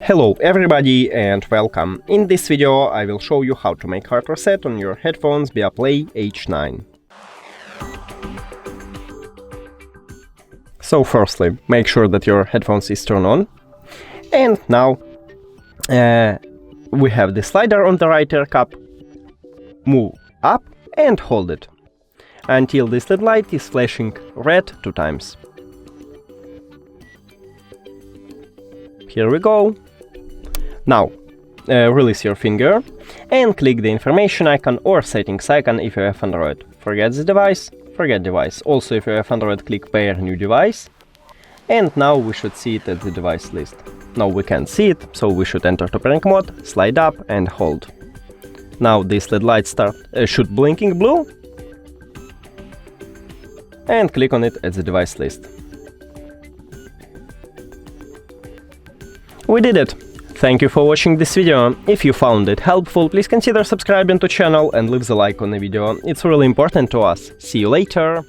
Hello everybody and welcome. In this video I will show you how to make hard reset on your headphones BOPLAY H9. So firstly, make sure that your headphones is turned on. And now we have the slider on the right ear cup. Move up and hold it until this LED light is flashing red 2 times. Here we go. Now, release your finger and click the information icon or settings icon if you have Android. Forget the device, forget device. Also, if you have Android, click pair new device. And now we should see it at the device list. Now we can't see it, so we should enter to pairing mode, slide up and hold. Now this LED light should blinking blue. And click on it at the device list. We did it! Thank you for watching this video. If you found it helpful, please consider subscribing to channel and leave the like on the video. It's really important to us. See you later!